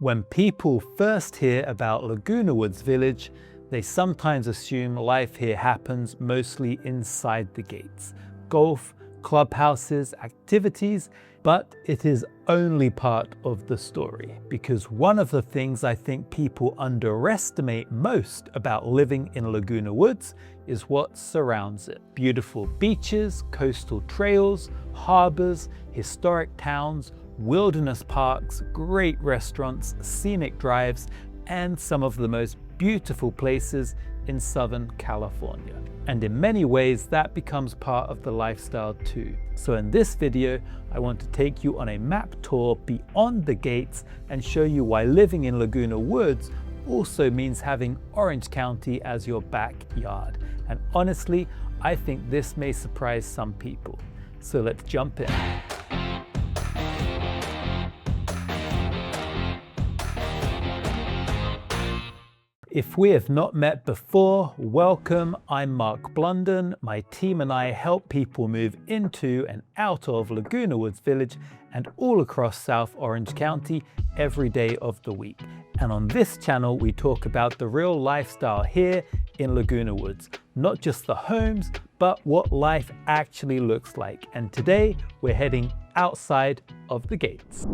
When people first hear about Laguna Woods Village, they sometimes assume life here happens mostly inside the gates. Golf, clubhouses, activities, but it is only part of the story. Because one of the things I think people underestimate most about living in Laguna Woods is what surrounds it. Beautiful beaches, coastal trails, harbors, historic towns, wilderness parks, great restaurants, scenic drives, and some of the most beautiful places in Southern California. And in many ways, that becomes part of the lifestyle too. So in this video, I want to take you on a map tour beyond the gates and show you why living in Laguna Woods also means having Orange County as your backyard. And honestly, I think this may surprise some people. So let's jump in. If we have not met before, welcome. I'm Mark Blunden. My team and I help people move into and out of Laguna Woods Village and all across South Orange County every day of the week. And on this channel, we talk about the real lifestyle here in Laguna Woods, not just the homes, but what life actually looks like. And today we're heading outside of the gates.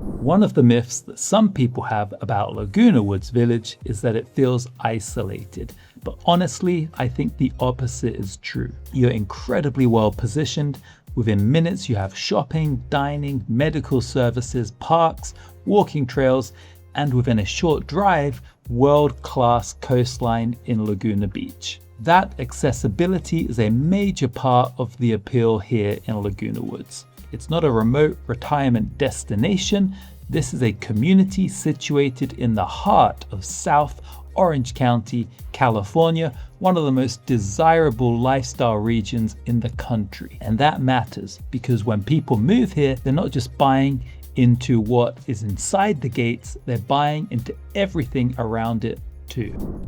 One of the myths that some people have about Laguna Woods Village is that it feels isolated. But honestly, I think the opposite is true. You're incredibly well positioned. Within minutes, you have shopping, dining, medical services, parks, walking trails, and within a short drive, world-class coastline in Laguna Beach. That accessibility is a major part of the appeal here in Laguna Woods. It's not a remote retirement destination. This is a community situated in the heart of South Orange County, California, one of the most desirable lifestyle regions in the country. And that matters because when people move here, they're not just buying into what is inside the gates, they're buying into everything around it too.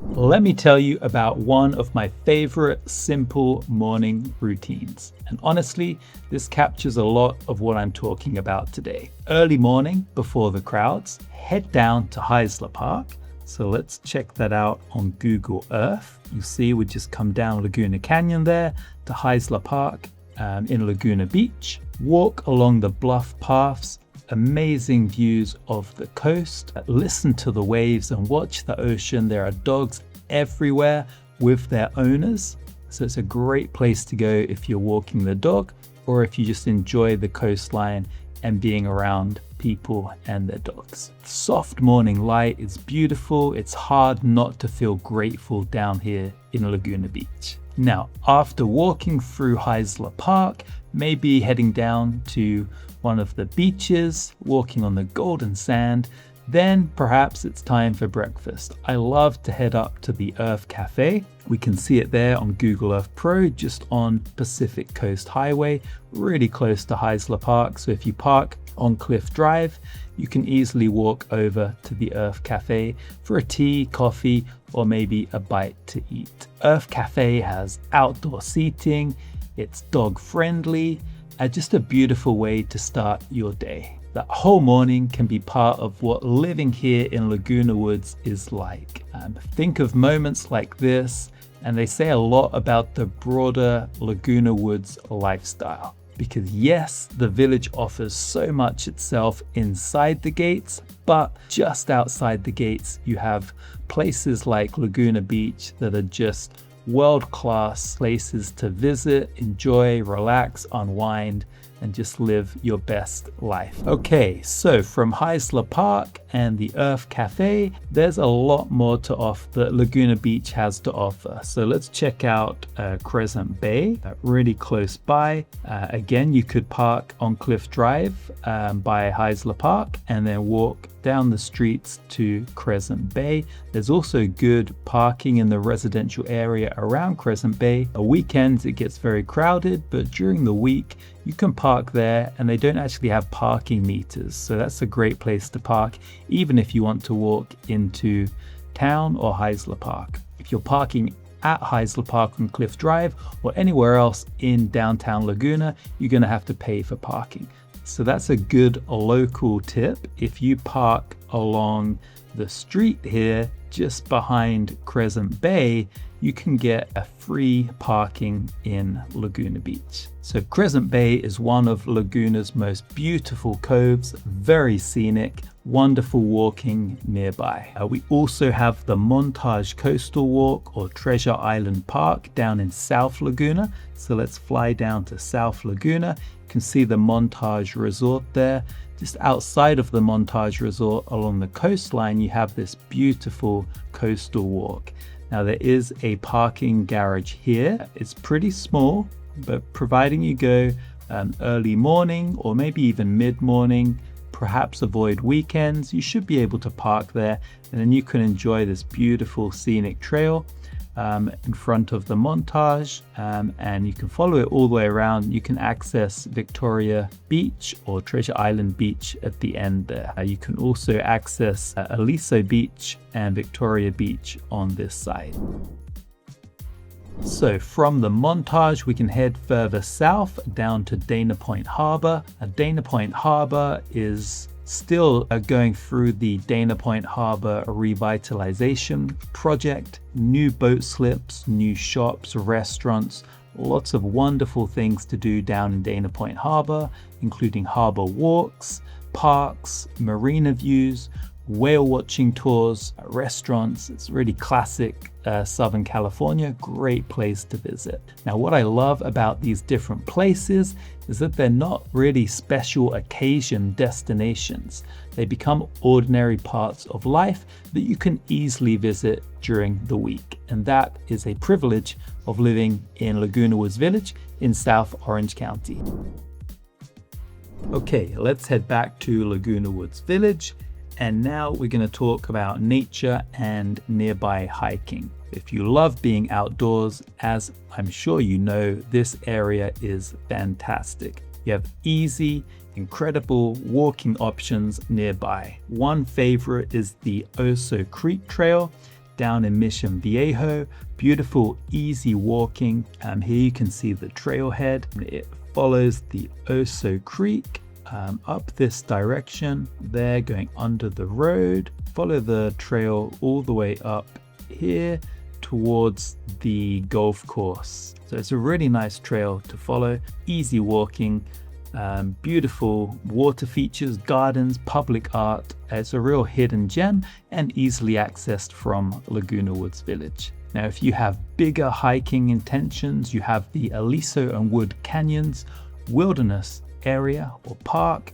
Let me tell you about one of my favorite simple morning routines. And honestly, this captures a lot of what I'm talking about today. Early morning, before the crowds, head down to Heisler Park. So let's check that out on Google Earth. You see, we just come down Laguna Canyon there to Heisler Park in Laguna Beach. Walk along the bluff paths. Amazing views of the coast. Listen to the waves and watch the ocean. There are dogs everywhere with their owners. So it's a great place to go if you're walking the dog or if you just enjoy the coastline and being around people and their dogs. Soft morning light is beautiful. It's hard not to feel grateful down here in Laguna Beach. Now, after walking through Heisler Park, maybe heading down to one of the beaches, walking on the golden sand, then perhaps it's time for breakfast. I love to head up to the Urth Cafe. We can see it there on Google Earth Pro, just on Pacific Coast Highway, really close to Heisler Park. So if you park on Cliff Drive, you can easily walk over to the Urth Cafe for a tea, coffee, or maybe a bite to eat. Urth Cafe has outdoor seating, it's dog friendly, just a beautiful way to start your day. That whole morning can be part of what living here in Laguna Woods is like. Think of moments like this, and they say a lot about the broader Laguna Woods lifestyle. Because yes, the village offers so much itself inside the gates, but just outside the gates, you have places like Laguna Beach that are just world-class places to visit, enjoy, relax, unwind, and just live your best life. Okay, so from Heisler Park and the Urth Cafe, there's a lot more to offer that Laguna Beach has to offer. So let's check out Crescent Bay, really close by. Again, you could park on Cliff Drive by Heisler Park and then walk down the streets to Crescent Bay. There's also good parking in the residential area around Crescent Bay. On weekends, it gets very crowded, but during the week, you can park there and they don't actually have parking meters. So that's a great place to park, even if you want to walk into town or Heisler Park. If you're parking at Heisler Park on Cliff Drive or anywhere else in downtown Laguna, you're gonna have to pay for parking. So that's a good local tip. If you park along the street here, just behind Crescent Bay, you can get a free parking in Laguna Beach. So Crescent Bay is one of Laguna's most beautiful coves, very scenic, wonderful walking nearby. We also have the Montage Coastal Walk or Treasure Island Park down in South Laguna. So let's fly down to South Laguna. You can see the Montage Resort there. Just outside of the Montage Resort along the coastline, you have this beautiful coastal walk. Now there is a parking garage here. It's pretty small, but providing you go early morning or maybe even mid-morning, perhaps avoid weekends, you should be able to park there, and then you can enjoy this beautiful scenic trail in front of the Montage, and you can follow it all the way around. You can access Victoria Beach or Treasure Island Beach at the end there. You can also access Aliso Beach and Victoria Beach on this side. So from the Montage, we can head further south down to Dana Point Harbor. Dana Point Harbor is still going through the Dana Point Harbor revitalization project. New boat slips, new shops, restaurants, lots of wonderful things to do down in Dana Point Harbor, including harbor walks, parks, marina views, whale watching tours, restaurants. It's really classic Southern California, great place to visit. Now, what I love about these different places is that they're not really special occasion destinations. They become ordinary parts of life that you can easily visit during the week. And that is a privilege of living in Laguna Woods Village in South Orange County. Okay, let's head back to Laguna Woods Village. And now we're going to talk about nature and nearby hiking. If you love being outdoors, as I'm sure you know, this area is fantastic. You have easy, incredible walking options nearby. One favorite is the Oso Creek Trail down in Mission Viejo. Beautiful, easy walking. Here you can see the trailhead. It follows the Oso Creek up this direction there, going under the road. Follow the trail all the way up here towards the golf course. So it's a really nice trail to follow, easy walking, beautiful water features, gardens, public art. It's a real hidden gem and easily accessed from Laguna Woods Village. Now, if you have bigger hiking intentions, you have the Aliso and Wood Canyons Wilderness area or park,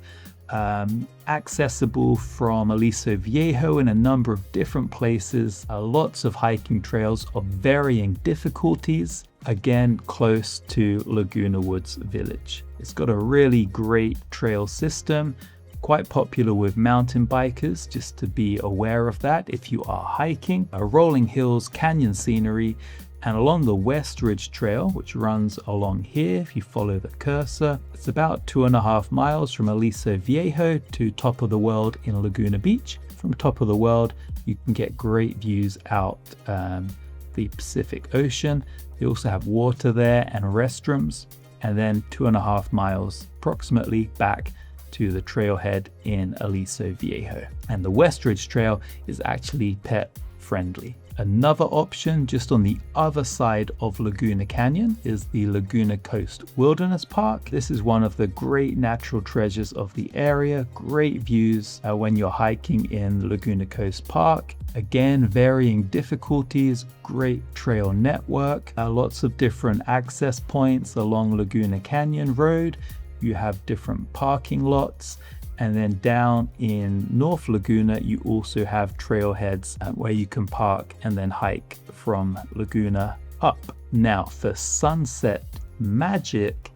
accessible from Aliso Viejo in a number of different places. Lots of hiking trails of varying difficulties, again close to Laguna Woods Village. It's got a really great trail system, quite popular with mountain bikers, just to be aware of that if you are hiking. Rolling hills, canyon scenery, and along the West Ridge Trail, which runs along here, if you follow the cursor, it's about 2.5 miles from Aliso Viejo to Top of the World in Laguna Beach. From Top of the World, you can get great views out the Pacific Ocean. They also have water there and restrooms, and then 2.5 miles approximately back to the trailhead in Aliso Viejo. And the West Ridge Trail is actually pet friendly. Another option just on the other side of Laguna Canyon is the Laguna Coast Wilderness Park. This is one of the great natural treasures of the area. Great views when you're hiking in Laguna Coast Park. Again, varying difficulties, great trail network, lots of different access points along Laguna Canyon Road. You have different parking lots. And then down in North Laguna, you also have trailheads where you can park and then hike from Laguna up. Now, for sunset magic,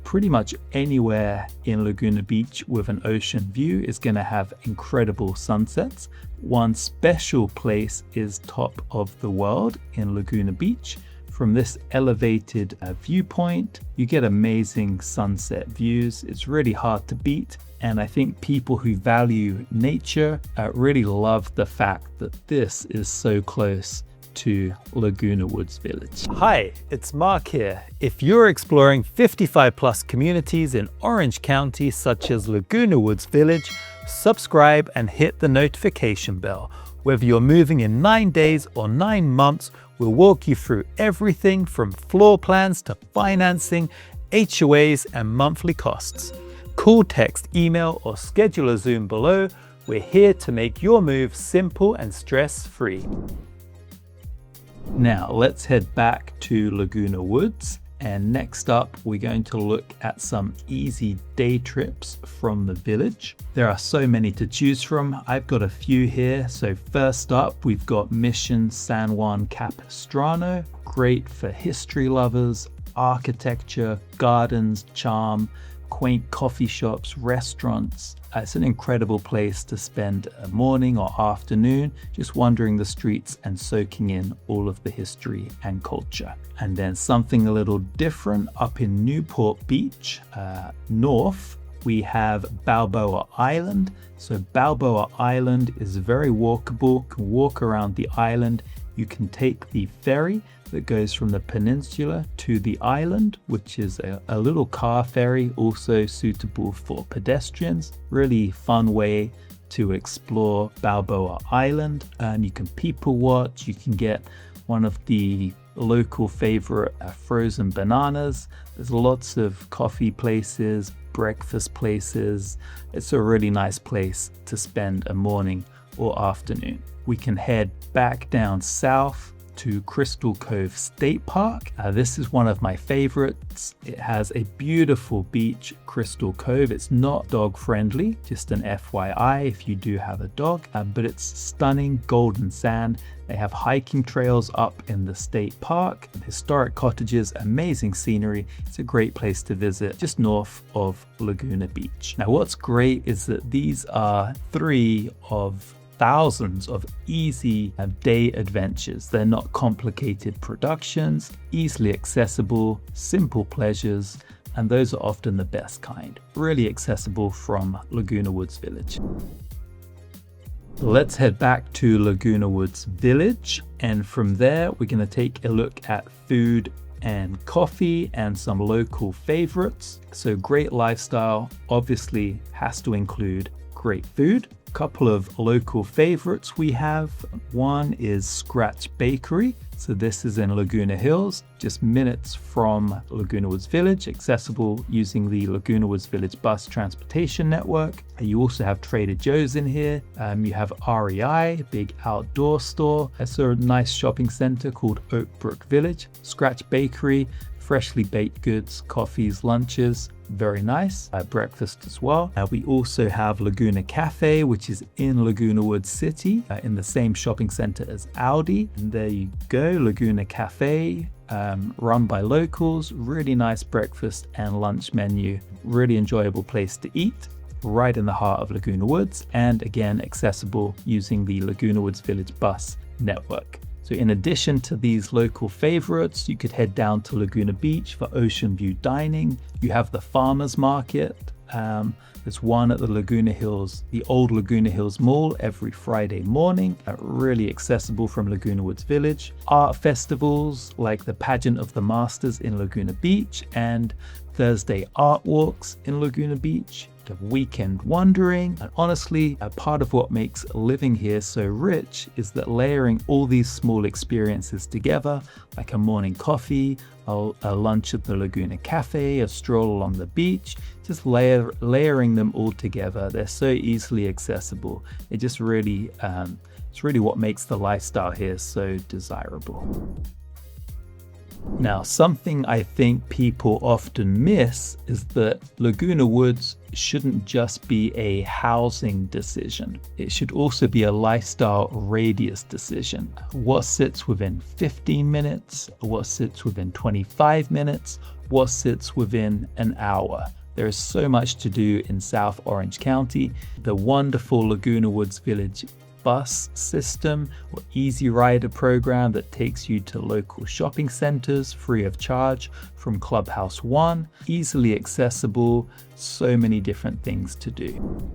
pretty much anywhere in Laguna Beach with an ocean view is going to have incredible sunsets. One special place is Top of the World in Laguna Beach. From this elevated viewpoint, you get amazing sunset views. It's really hard to beat. And I think people who value nature really love the fact that this is so close to Laguna Woods Village. Hi, it's Mark here. If you're exploring 55 plus communities in Orange County, such as Laguna Woods Village, subscribe and hit the notification bell. Whether you're moving in 9 days or 9 months, we'll walk you through everything from floor plans to financing, HOAs, and monthly costs. Call, text, email, or schedule a Zoom below. We're here to make your move simple and stress-free. Now let's head back to Laguna Woods, and next up we're going to look at some easy day trips from the village. There are so many to choose from. I've got a few here. So first up, we've got Mission San Juan Capistrano, great for history lovers, architecture, gardens, charm, quaint coffee shops, restaurants. It's an incredible place to spend a morning or afternoon just wandering the streets and soaking in all of the history and culture. And then something a little different up in Newport Beach, north, we have Balboa Island. So Balboa Island is very walkable. You can walk around the island. You can take the ferry that goes from the peninsula to the island, which is a little car ferry, also suitable for pedestrians. Really fun way to explore Balboa Island. And you can people watch. You can get one of the local favorite frozen bananas. There's lots of coffee places, breakfast places. It's a really nice place to spend a morning or afternoon. We can head back down south to Crystal Cove State Park. This is one of my favorites. It has a beautiful beach, Crystal Cove. It's not dog friendly, just an FYI if you do have a dog, but it's stunning golden sand. They have hiking trails up in the state park, historic cottages, amazing scenery. It's a great place to visit just north of Laguna Beach. Now what's great is that these are 3 of thousands of easy day adventures. They're not complicated productions, easily accessible, simple pleasures, and those are often the best kind. Really accessible from Laguna Woods Village. Let's head back to Laguna Woods Village, and from there we're going to take a look at food and coffee and some local favorites. So great lifestyle obviously has to include great food. Couple of local favorites we have. One is Scratch Bakery. So this is in Laguna Hills, just minutes from Laguna Woods Village, accessible using the Laguna Woods Village bus transportation network. You also have Trader Joe's in here. You have REI, a big outdoor store. It's a nice shopping center called Oakbrook Village. Scratch Bakery, freshly baked goods, coffees, lunches, very nice. Breakfast as well. We also have Laguna Caffé, which is in Laguna Woods City, in the same shopping center as Audi. And there you go, Laguna Caffé, run by locals. Really nice breakfast and lunch menu. Really enjoyable place to eat, right in the heart of Laguna Woods, and again accessible using the Laguna Woods Village bus network. So in addition to these local favorites, you could head down to Laguna Beach for ocean view dining. You have the farmers market. There's one at the Laguna Hills, the old Laguna Hills Mall every Friday morning, really accessible from Laguna Woods Village. Art festivals like the Pageant of the Masters in Laguna Beach and Thursday art walks in Laguna Beach. Of weekend wandering, and honestly, a part of what makes living here so rich is that layering all these small experiences together, like a morning coffee, a lunch at the Laguna Cafe, a stroll along the beach, just layering them all together. They're so easily accessible. It just really, it's really what makes the lifestyle here so desirable. Now, something I think people often miss is that Laguna Woods shouldn't just be a housing decision. It should also be a lifestyle radius decision. What sits within 15 minutes? What sits within 25 minutes? What sits within an hour? There is so much to do in South Orange County. The wonderful Laguna Woods Village bus system or Easy Rider program that takes you to local shopping centers free of charge from Clubhouse 1, easily accessible, so many different things to do.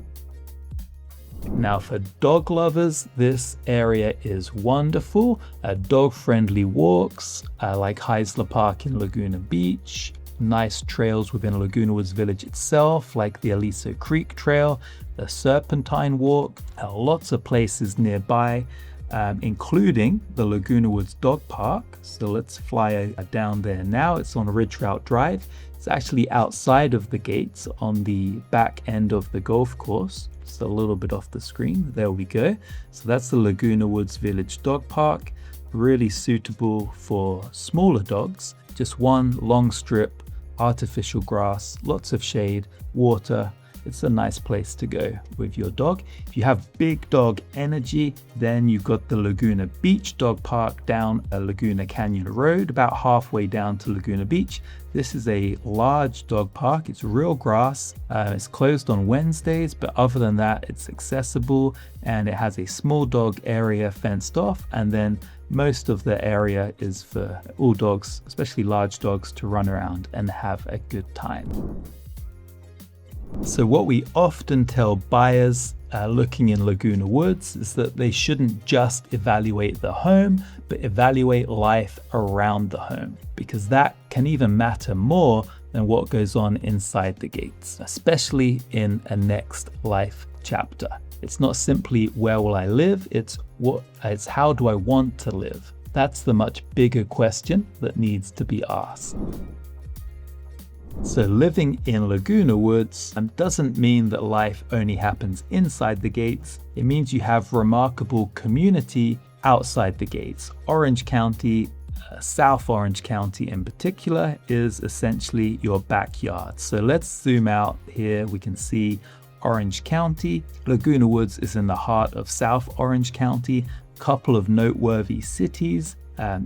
Now for dog lovers, this area is wonderful. Dog-friendly walks like Heisler Park in Laguna Beach, nice trails within Laguna Woods Village itself like the Aliso Creek Trail, the Serpentine Walk, lots of places nearby, including the Laguna Woods Dog Park. So let's fly down there now. It's on Ridge Route Drive. It's actually outside of the gates on the back end of the golf course. Just a little bit off the screen. There we go. So that's the Laguna Woods Village Dog Park. Really suitable for smaller dogs. Just one long strip, artificial grass, lots of shade, water. It's a nice place to go with your dog. If you have big dog energy, then you've got the Laguna Beach Dog Park down Laguna Canyon Road, about halfway down to Laguna Beach. This is a large dog park. It's real grass. It's closed on Wednesdays, but other than that, it's accessible and it has a small dog area fenced off. And then most of the area is for all dogs, especially large dogs, to run around and have a good time. So what we often tell buyers looking in Laguna Woods is that they shouldn't just evaluate the home, but evaluate life around the home, because that can even matter more than what goes on inside the gates, especially in a next life chapter. It's not simply where will I live, it's how do I want to live. That's the much bigger question that needs to be asked. So living in Laguna Woods doesn't mean that life only happens inside the gates. It means you have remarkable community outside the gates. Orange County, South Orange County in particular, is essentially your backyard. So let's zoom out here. We can see Orange County. Laguna Woods is in the heart of South Orange County. Couple of noteworthy cities.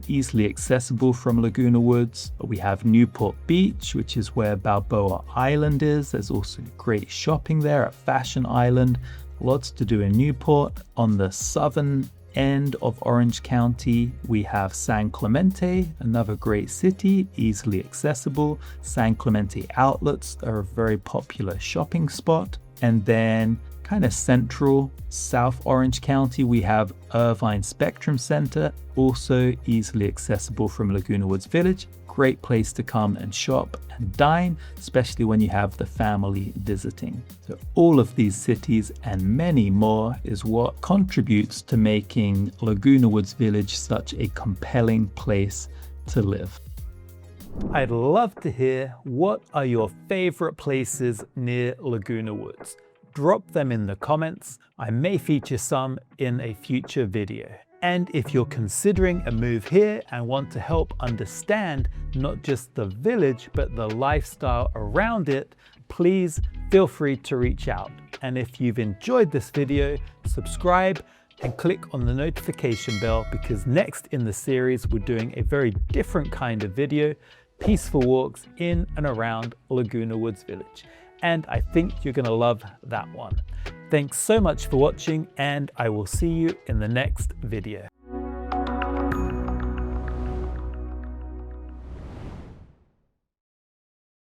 Easily accessible from Laguna Woods. We have Newport Beach, which is where Balboa Island is. There's also great shopping there at Fashion Island. Lots to do in Newport. On the southern end of Orange County, we have San Clemente, another great city, easily accessible. San Clemente outlets are a very popular shopping spot. And then kind of central South Orange County, we have Irvine Spectrum Center, also easily accessible from Laguna Woods Village. Great place to come and shop and dine, especially when you have the family visiting. So all of these cities and many more is what contributes to making Laguna Woods Village such a compelling place to live. I'd love to hear, what are your favorite places near Laguna Woods? Drop them in the comments. I may feature some in a future video. And if you're considering a move here and want to help understand not just the village, but the lifestyle around it, please feel free to reach out. And if you've enjoyed this video, subscribe and click on the notification bell, because next in the series, we're doing a very different kind of video, peaceful walks in and around Laguna Woods Village. And I think you're going to love that one. Thanks so much for watching, and I will see you in the next video.